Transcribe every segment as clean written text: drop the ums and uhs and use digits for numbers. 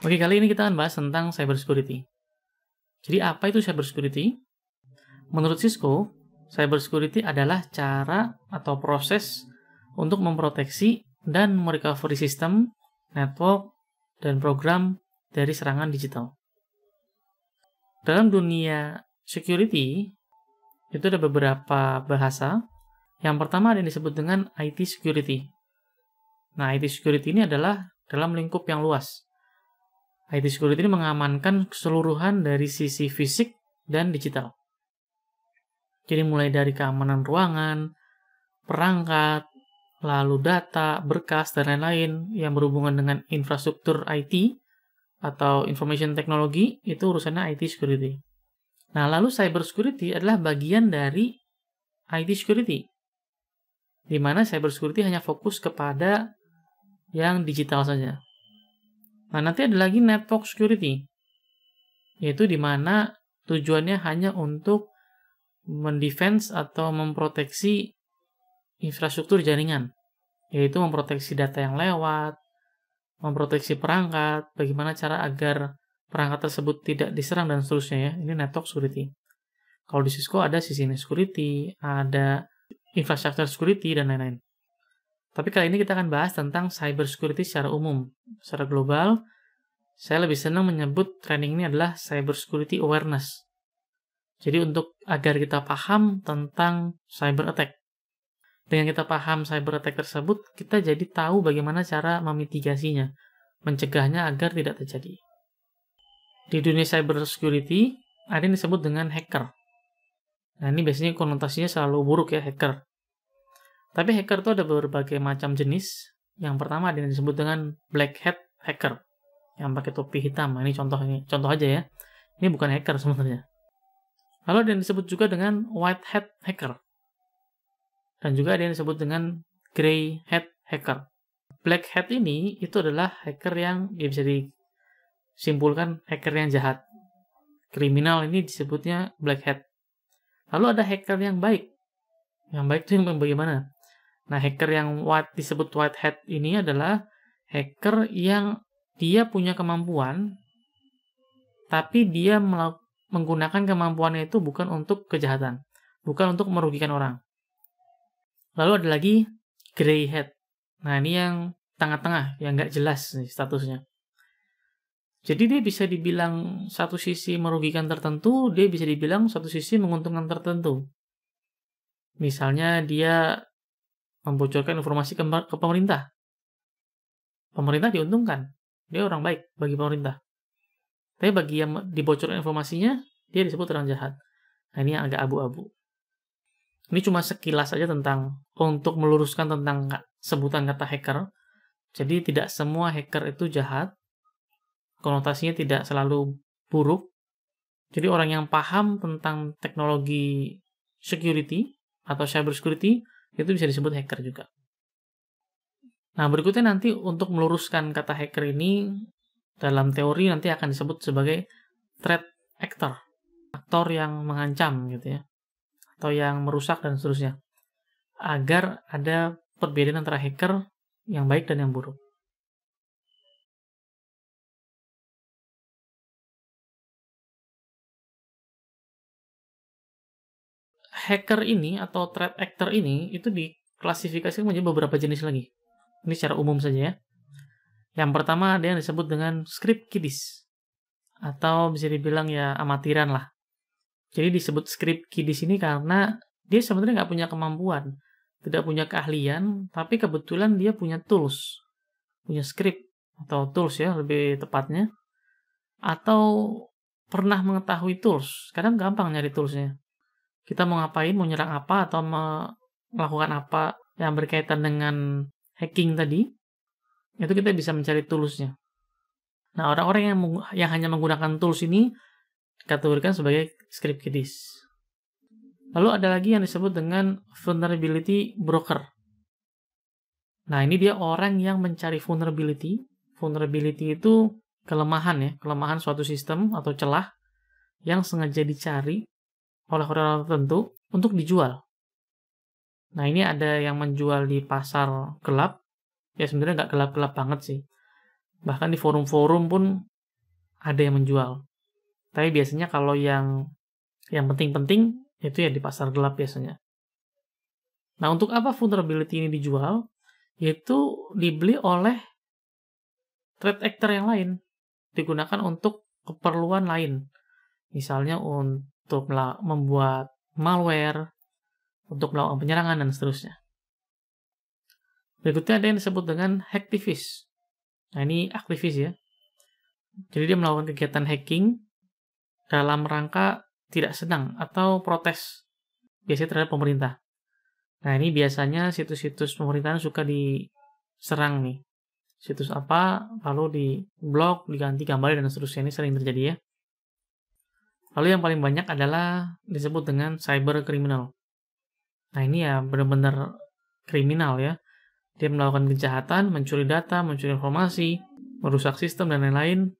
Oke, kali ini kita akan bahas tentang cybersecurity. Jadi apa itu cybersecurity? Menurut Cisco, cybersecurity adalah cara atau proses untuk memproteksi dan merecovery sistem, network, dan program dari serangan digital. Dalam dunia security, itu ada beberapa bahasa. Yang pertama ada yang disebut dengan IT security. Nah, IT security ini adalah dalam lingkup yang luas. IT security ini mengamankan keseluruhan dari sisi fisik dan digital. Jadi mulai dari keamanan ruangan, perangkat, lalu data, berkas, dan lain-lain yang berhubungan dengan infrastruktur IT atau information technology, itu urusannya IT security. Nah, lalu cyber security adalah bagian dari IT security, di mana cyber security hanya fokus kepada yang digital saja. Nah, nanti ada lagi network security, yaitu di mana tujuannya hanya untuk mendefense atau memproteksi infrastruktur jaringan, yaitu memproteksi data yang lewat, memproteksi perangkat, bagaimana cara agar perangkat tersebut tidak diserang dan seterusnya ya. Ini network security. Kalau di Cisco ada sisi security, ada infrastructure security, dan lain-lain. Tapi kali ini kita akan bahas tentang cyber security secara umum, secara global. Saya lebih senang menyebut training ini adalah cyber security awareness. Jadi untuk agar kita paham tentang cyber attack. Dengan kita paham cyber attack tersebut, kita jadi tahu bagaimana cara memitigasinya, mencegahnya agar tidak terjadi. Di dunia cyber security, ada yang disebut dengan hacker. Nah, ini biasanya konotasinya selalu buruk ya, hacker. Tapi hacker itu ada berbagai macam jenis. Yang pertama ada yang disebut dengan black hat hacker, yang pakai topi hitam. Nah, ini contoh aja ya. Ini bukan hacker sebenarnya. Lalu ada yang disebut juga dengan white hat hacker. Dan juga ada yang disebut dengan gray hat hacker. Black hat ini itu adalah hacker yang bisa disimpulkan hacker yang jahat. Kriminal ini disebutnya black hat. Lalu ada hacker yang baik. Yang baik itu yang bagaimana? Nah, hacker yang disebut white hat ini adalah hacker yang dia punya kemampuan, tapi dia menggunakan kemampuannya itu bukan untuk kejahatan, bukan untuk merugikan orang. Lalu ada lagi gray hat. Nah, ini yang tengah-tengah, yang nggak jelas nih statusnya. Jadi dia bisa dibilang satu sisi merugikan tertentu, dia bisa dibilang satu sisi menguntungkan tertentu. Misalnya dia membocorkan informasi ke pemerintah. Pemerintah diuntungkan, dia orang baik bagi pemerintah. Tapi bagi yang dibocorkan informasinya, dia disebut orang jahat. Nah, ini yang agak abu-abu. Ini cuma sekilas saja untuk meluruskan tentang sebutan kata hacker. Jadi tidak semua hacker itu jahat. Konotasinya tidak selalu buruk. Jadi orang yang paham tentang teknologi security atau cyber security itu bisa disebut hacker juga. Nah, berikutnya nanti untuk meluruskan kata hacker ini dalam teori nanti akan disebut sebagai threat actor. Aktor yang mengancam gitu ya. Atau yang merusak dan seterusnya. Agar ada perbedaan antara hacker yang baik dan yang buruk. Hacker ini atau threat actor ini itu diklasifikasikan menjadi beberapa jenis lagi. Ini secara umum saja ya. Yang pertama ada yang disebut dengan script kiddies. Atau bisa dibilang ya amatiran lah. Jadi disebut script kiddies ini karena dia sebenarnya nggak punya kemampuan. Tidak punya keahlian, tapi kebetulan dia punya tools. Punya script atau tools ya lebih tepatnya. Atau pernah mengetahui tools. Kadang gampang nyari toolsnya. Kita mau ngapain, mau nyerang apa, atau melakukan apa yang berkaitan dengan hacking tadi, itu kita bisa mencari toolsnya. Nah, orang-orang yang hanya menggunakan tools ini dikategorikan sebagai script kiddies. Lalu ada lagi yang disebut dengan vulnerability broker. Nah, ini dia orang yang mencari vulnerability. Vulnerability itu kelemahan ya, kelemahan suatu sistem atau celah yang sengaja dicari oleh orang tertentu untuk dijual. Nah, ini ada yang menjual di pasar gelap. Ya sebenarnya nggak gelap-gelap banget sih. Bahkan di forum-forum pun ada yang menjual. Tapi biasanya kalau yang penting-penting itu ya di pasar gelap biasanya. Nah, untuk apa vulnerability ini dijual? Yaitu dibeli oleh threat actor yang lain, digunakan untuk keperluan lain. Misalnya untuk membuat malware, untuk melakukan penyerangan, dan seterusnya. Berikutnya ada yang disebut dengan hacktivist. Nah, ini aktivis ya. Jadi dia melakukan kegiatan hacking dalam rangka tidak senang atau protes, biasanya terhadap pemerintah. Nah, ini biasanya situs-situs pemerintahan suka diserang nih. Situs apa, lalu di-blok, diganti gambarnya, dan seterusnya. Ini sering terjadi ya. Lalu yang paling banyak adalah disebut dengan cyber criminal. Nah, ini ya benar-benar kriminal ya. Dia melakukan kejahatan, mencuri data, mencuri informasi, merusak sistem, dan lain-lain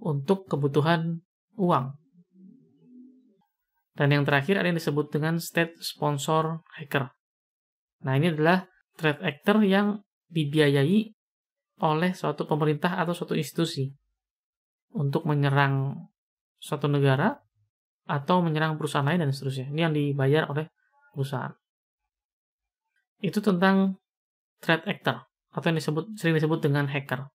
untuk kebutuhan uang. Dan yang terakhir ada yang disebut dengan state sponsor hacker. Nah, ini adalah threat actor yang dibiayai oleh suatu pemerintah atau suatu institusi untuk menyerang suatu negara atau menyerang perusahaan lain dan seterusnya. Ini yang dibayar oleh perusahaan. Itu tentang threat actor atau yang sering disebut dengan hacker.